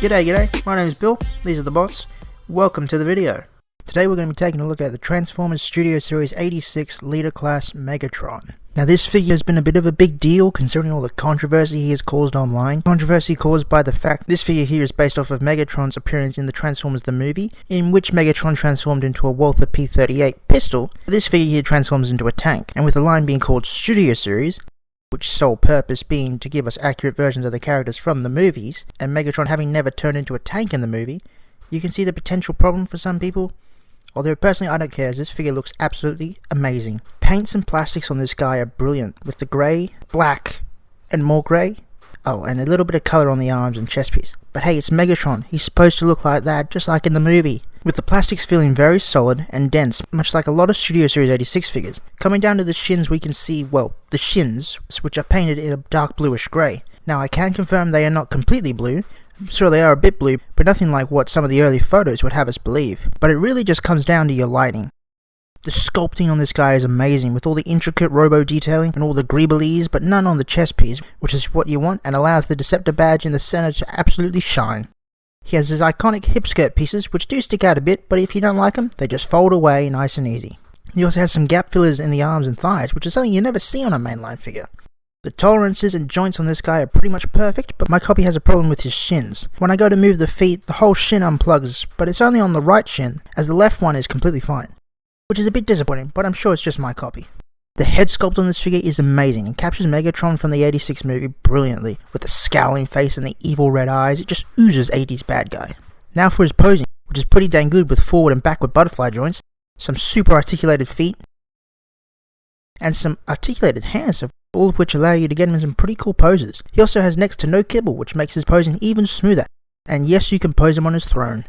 G'day, my name is Bill, these are the bots, welcome to the video. Today we're going to be taking a look at the Transformers Studio Series 86 Leader Class Megatron. Now this figure has been a bit of a big deal considering all the controversy he has caused online. Controversy caused by the fact this figure here is based off of Megatron's appearance in the Transformers the movie, in which Megatron transformed into a Walther P-38 pistol. This figure here transforms into a tank, and with the line being called Studio Series, which sole purpose being to give us accurate versions of the characters from the movies, and Megatron having never turned into a tank in the movie, you can see the potential problem for some people. Although personally I don't care, as this figure looks absolutely amazing. Paints and plastics on this guy are brilliant, with the grey, black, and more grey. Oh, and a little bit of colour on the arms and chest piece. But hey, it's Megatron, he's supposed to look like that, just like in the movie. With the plastics feeling very solid and dense, much like a lot of Studio Series 86 figures. Coming down to the shins we can see, well, the shins, which are painted in a dark bluish grey. Now I can confirm they are not completely blue. I'm sure they are a bit blue, but nothing like what some of the early photos would have us believe. But it really just comes down to your lighting. The sculpting on this guy is amazing, with all the intricate robo detailing and all the greeblies, but none on the chest piece, which is what you want and allows the Deceptor badge in the center to absolutely shine. He has his iconic hip skirt pieces, which do stick out a bit, but if you don't like them, they just fold away nice and easy. He also has some gap fillers in the arms and thighs, which is something you never see on a mainline figure. The tolerances and joints on this guy are pretty much perfect, but my copy has a problem with his shins. When I go to move the feet, the whole shin unplugs, but it's only on the right shin, as the left one is completely fine. Which is a bit disappointing, but I'm sure it's just my copy. The head sculpt on this figure is amazing and captures Megatron from the 86 movie brilliantly. With the scowling face and the evil red eyes, it just oozes 80s bad guy. Now for his posing, which is pretty dang good with forward and backward butterfly joints, some super articulated feet, and some articulated hands, all of which allow you to get him in some pretty cool poses. He also has next to no kibble, which makes his posing even smoother. And yes, you can pose him on his throne.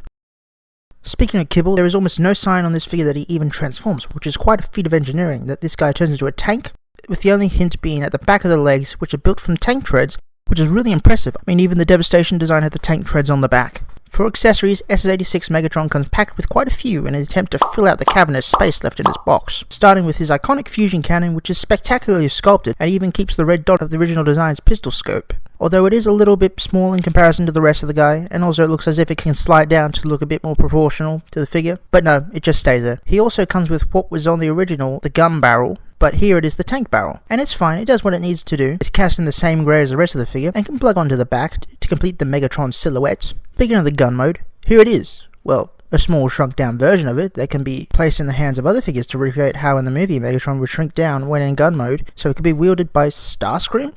Speaking of kibble, there is almost no sign on this figure that he even transforms, which is quite a feat of engineering, that this guy turns into a tank, with the only hint being at the back of the legs, which are built from tank treads, which is really impressive. I mean, even the Devastation design had the tank treads on the back. For accessories, SS86 Megatron comes packed with quite a few in an attempt to fill out the cavernous space left in his box. Starting with his iconic fusion cannon, which is spectacularly sculpted and even keeps the red dot of the original design's pistol scope. Although it is a little bit small in comparison to the rest of the guy, and also it looks as if it can slide down to look a bit more proportional to the figure, but no, it just stays there. He also comes with what was on the original, the gun barrel, but here it is the tank barrel. And it's fine, it does what it needs to do. It's cast in the same grey as the rest of the figure, and can plug onto the back to complete the Megatron silhouette. Speaking of the gun mode, here it is. Well, a small shrunk down version of it that can be placed in the hands of other figures to recreate how in the movie Megatron would shrink down when in gun mode, so it could be wielded by Starscream?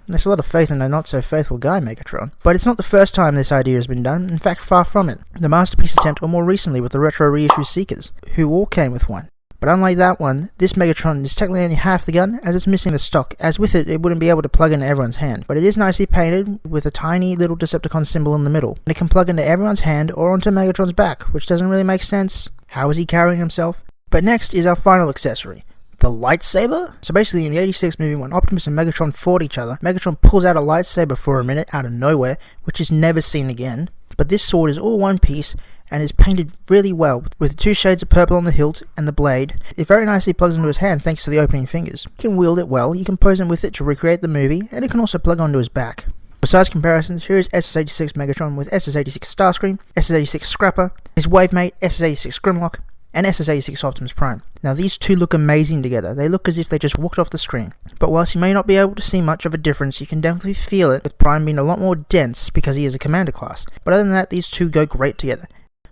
There's a lot of faith in a not so faithful guy, Megatron. But it's not the first time this idea has been done, in fact far from it. The Masterpiece attempt, or more recently with the retro reissue Seekers, who all came with one. But unlike that one, this Megatron is technically only half the gun, as it's missing the stock, as with it, it wouldn't be able to plug into everyone's hand. But it is nicely painted, with a tiny little Decepticon symbol in the middle, and it can plug into everyone's hand or onto Megatron's back, which doesn't really make sense. How is he carrying himself? But next is our final accessory. The lightsaber? So basically in the 86 movie, when Optimus and Megatron fought each other, Megatron pulls out a lightsaber for a minute out of nowhere, which is never seen again. But this sword is all one piece, and is painted really well, with 2 shades of purple on the hilt and the blade. It very nicely plugs into his hand thanks to the opening fingers. You can wield it well, you can pose him with it to recreate the movie, and it can also plug onto his back. Besides comparisons, here is SS86 Megatron with SS86 Starscream, SS86 Scrapper, his wave mate SS86 Grimlock, and SS86 Optimus Prime. Now these two look amazing together, they look as if they just walked off the screen. But whilst you may not be able to see much of a difference, you can definitely feel it, with Prime being a lot more dense because he is a commander class. But other than that, these two go great together.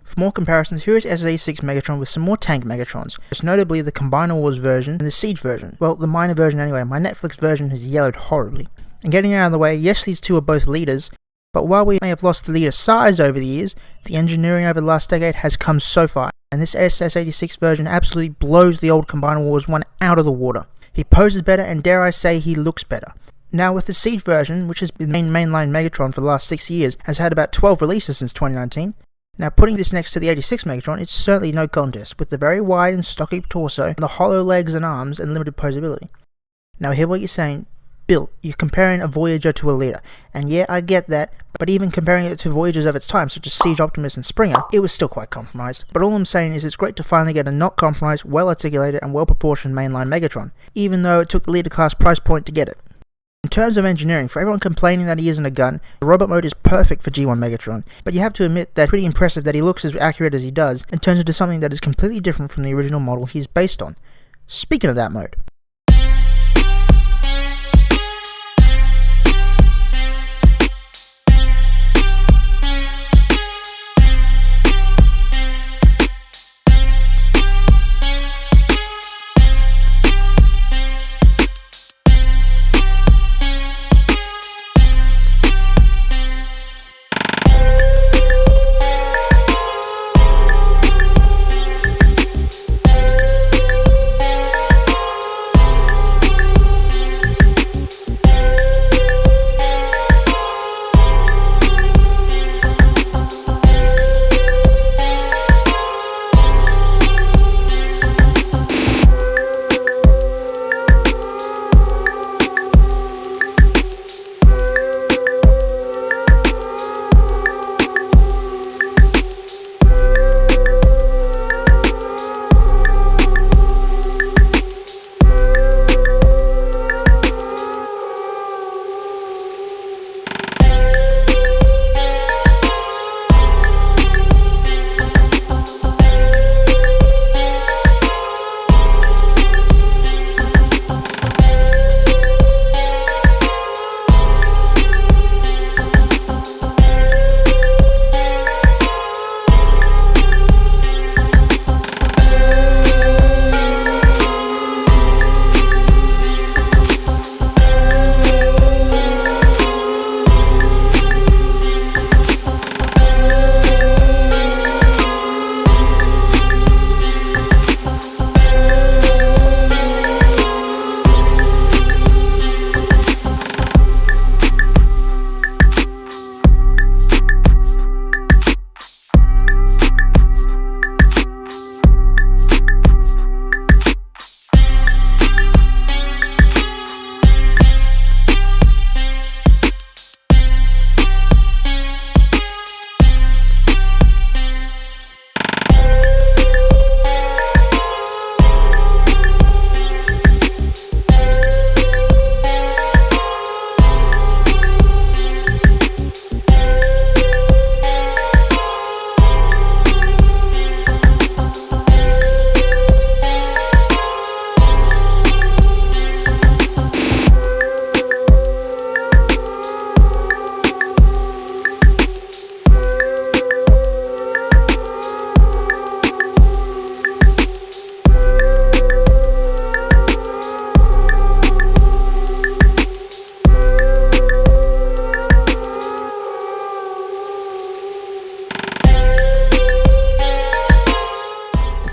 For more comparisons, here is SS86 Megatron with some more tank Megatrons, most notably the Combiner Wars version and the Siege version. Well, the minor version anyway, my Netflix version has yellowed horribly. And getting out of the way, yes, these two are both leaders, but while we may have lost the leader size over the years, the engineering over the last decade has come so far, and this SS86 version absolutely blows the old Combiner Wars one out of the water. He poses better, and dare I say, he looks better. Now with the Siege version, which has been the mainline Megatron for the last 6 years, has had about 12 releases since 2019. Now putting this next to the 86 Megatron, it's certainly no contest, with the very wide and stocky torso, and the hollow legs and arms, and limited posability. Now I hear what you're saying, Bill, you're comparing a Voyager to a leader, and yeah, I get that, but even comparing it to Voyagers of its time, such as Siege, Optimus and Springer, it was still quite compromised. But all I'm saying is it's great to finally get a not compromised, well articulated and well proportioned mainline Megatron, even though it took the leader class price point to get it. In terms of engineering, for everyone complaining that he isn't a gun, the robot mode is perfect for G1 Megatron, but you have to admit that it's pretty impressive that he looks as accurate as he does and turns into something that is completely different from the original model he's based on. Speaking of that mode,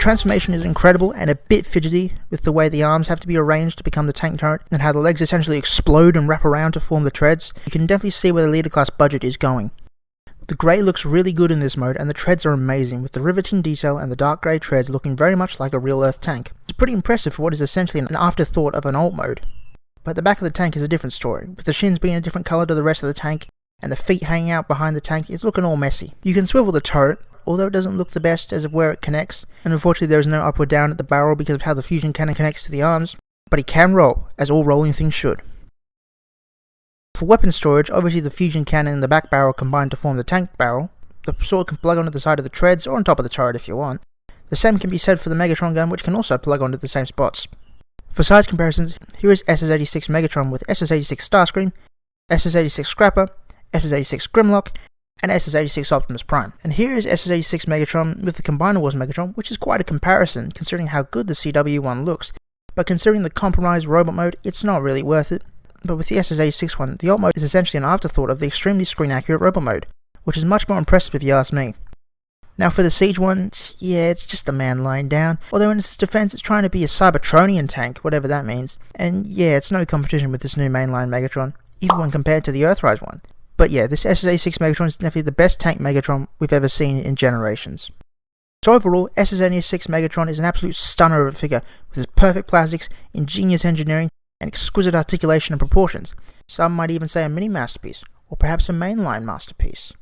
transformation is incredible and a bit fidgety with the way the arms have to be arranged to become the tank turret and how the legs essentially explode and wrap around to form the treads. You can definitely see where the leader class budget is going. The grey looks really good in this mode and the treads are amazing, with the riveting detail and the dark grey treads looking very much like a real Earth tank. It's pretty impressive for what is essentially an afterthought of an alt mode. But the back of the tank is a different story, with the shins being a different colour to the rest of the tank and the feet hanging out behind the tank. It's looking all messy. You can swivel the turret, although it doesn't look the best as of where it connects, and unfortunately there is no up or down at the barrel because of how the fusion cannon connects to the arms, but it can roll, as all rolling things should. For weapon storage, obviously the fusion cannon and the back barrel combine to form the tank barrel. The sword can plug onto the side of the treads or on top of the turret if you want. The same can be said for the Megatron gun, which can also plug onto the same spots. For size comparisons, here is SS-86 Megatron with SS-86 Starscream, SS-86 Scrapper, SS-86 Grimlock, and SS-86 Optimus Prime. And here is SS-86 Megatron with the Combiner Wars Megatron, which is quite a comparison considering how good the CW one looks, but considering the compromised robot mode, it's not really worth it. But with the SS-86 one, the alt mode is essentially an afterthought of the extremely screen accurate robot mode, which is much more impressive if you ask me. Now for the Siege one, yeah, it's just a man lying down, although in its defense it's trying to be a Cybertronian tank, whatever that means, and yeah, it's no competition with this new mainline Megatron, even when compared to the Earthrise one. But yeah, this SS-86 Megatron is definitely the best tank Megatron we've ever seen in generations. So overall, SS-86 Megatron is an absolute stunner of a figure, with its perfect plastics, ingenious engineering, and exquisite articulation and proportions. Some might even say a mini masterpiece, or perhaps a mainline masterpiece.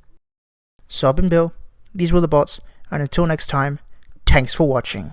So I've been Bill, these were the bots, and until next time, thanks for watching.